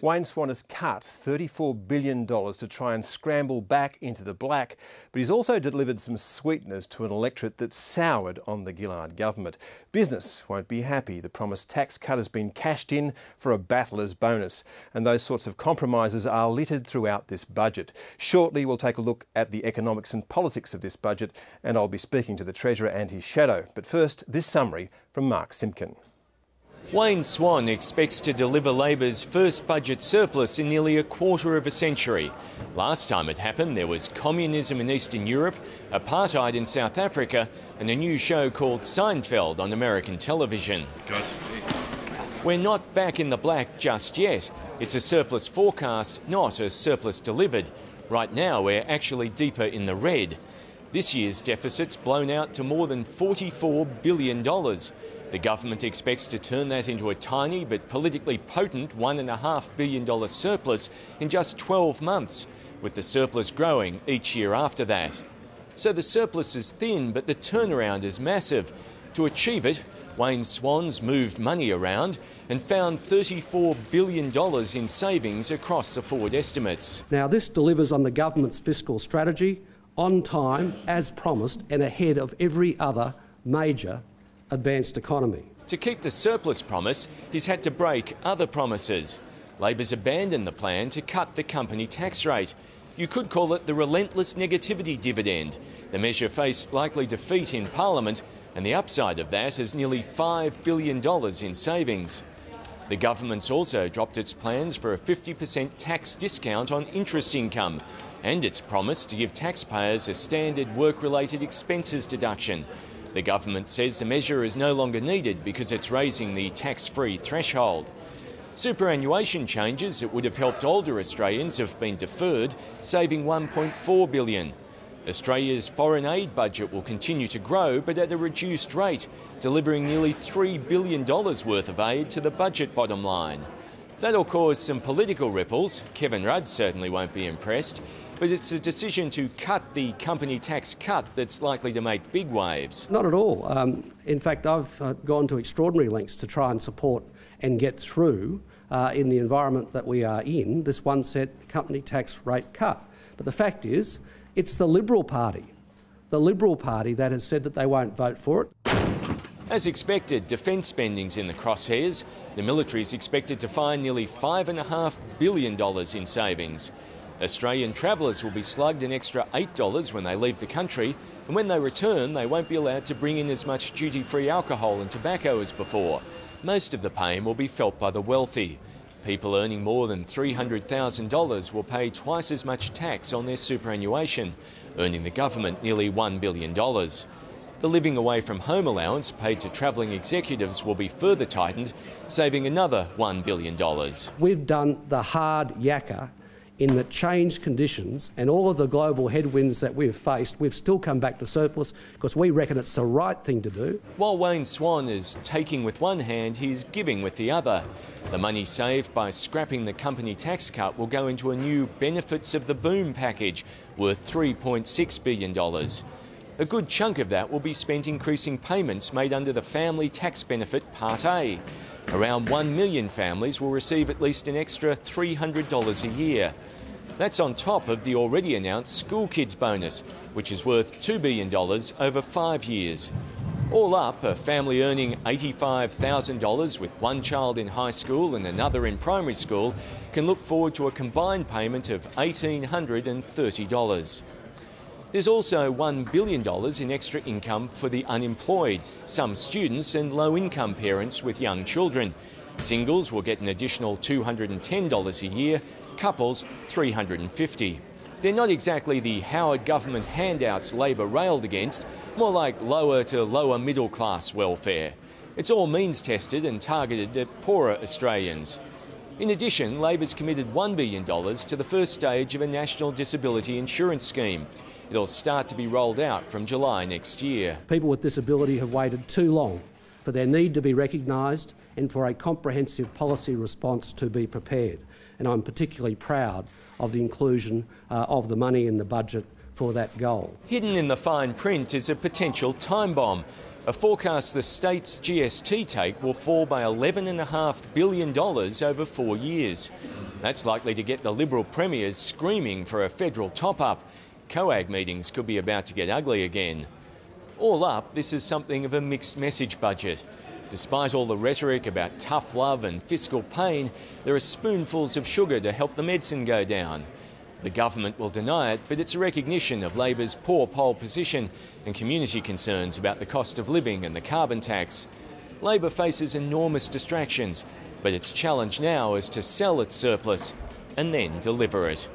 Wayne Swan has cut $34 billion to try and scramble back into the black, but he's also delivered some sweeteners to an electorate that's soured on the Gillard government. Business won't be happy. The promised tax cut has been cashed in for a battler's bonus, and those sorts of compromises are littered throughout this budget. Shortly, we'll take a look at the economics and politics of this budget, and I'll be speaking to the Treasurer and his shadow. But first, this summary from Mark Simkin. Wayne Swan expects to deliver Labor's first budget surplus in nearly a quarter of a century. Last time it happened, there was communism in Eastern Europe, apartheid in South Africa, and a new show called Seinfeld on American television. We're not back in the black just yet. It's a surplus forecast, not a surplus delivered. Right now, we're actually deeper in the red. This year's deficit's blown out to more than $44 billion. The government expects to turn that into a tiny but politically potent $1.5 billion surplus in just 12 months, with the surplus growing each year after that. So the surplus is thin, but the turnaround is massive. To achieve it, Wayne Swan's moved money around and found $34 billion in savings across the forward estimates. Now, this delivers on the government's fiscal strategy, on time, as promised, and ahead of every other major advanced economy. To keep the surplus promise, he's had to break other promises. Labor's abandoned the plan to cut the company tax rate. You could call it the relentless negativity dividend. The measure faced likely defeat in Parliament, and the upside of that is nearly $5 billion in savings. The government's also dropped its plans for a 50% tax discount on interest income, and its promise to give taxpayers a standard work-related expenses deduction. The government says the measure is no longer needed because it's raising the tax-free threshold. Superannuation changes that would have helped older Australians have been deferred, saving $1.4 billion. Australia's foreign aid budget will continue to grow, but at a reduced rate, delivering nearly $3 billion worth of aid to the budget bottom line. That'll cause some political ripples. Kevin Rudd certainly won't be impressed. But it's a decision to cut the company tax cut that's likely to make big waves. Not at all. In fact, I've gone to extraordinary lengths to try and support and get through, in the environment that we are in, this one-cent company tax rate cut. But the fact is, it's the Liberal Party that has said that they won't vote for it. As expected, defence spending's in the crosshairs. The military's expected to find nearly $5.5 billion in savings. Australian travellers will be slugged an extra $8 when they leave the country, and when they return, they won't be allowed to bring in as much duty-free alcohol and tobacco as before. Most of the pain will be felt by the wealthy. People earning more than $300,000 will pay twice as much tax on their superannuation, earning the government nearly $1 billion. The living away from home allowance paid to travelling executives will be further tightened, saving another $1 billion. We've done the hard yakka in the changed conditions and all of the global headwinds that we've faced. We've still come back to surplus because we reckon it's the right thing to do. While Wayne Swan is taking with one hand, he's giving with the other. The money saved by scrapping the company tax cut will go into a new Benefits of the Boom package worth $3.6 billion. A good chunk of that will be spent increasing payments made under the Family Tax Benefit Part A. Around 1 million families will receive at least an extra $300 a year. That's on top of the already announced school kids bonus, which is worth $2 billion over 5 years. All up, a family earning $85,000 with one child in high school and another in primary school can look forward to a combined payment of $1,830. There's also $1 billion in extra income for the unemployed, some students and low-income parents with young children. Singles will get an additional $210 a year, couples $350. They're not exactly the Howard government handouts Labor railed against, more like lower to lower middle class welfare. It's all means tested and targeted at poorer Australians. In addition, Labor's committed $1 billion to the first stage of a national disability insurance scheme. It'll start to be rolled out from July next year. People with disability have waited too long for their need to be recognised and for a comprehensive policy response to be prepared. And I'm particularly proud of the inclusion of the money in the budget for that goal. Hidden in the fine print is a potential time bomb. A forecast the state's GST take will fall by $11.5 billion over 4 years. That's likely to get the Liberal premiers screaming for a federal top-up. COAG meetings could be about to get ugly again. All up, this is something of a mixed message budget. Despite all the rhetoric about tough love and fiscal pain, there are spoonfuls of sugar to help the medicine go down. The government will deny it, but it's a recognition of Labor's poor poll position and community concerns about the cost of living and the carbon tax. Labor faces enormous distractions, but its challenge now is to sell its surplus and then deliver it.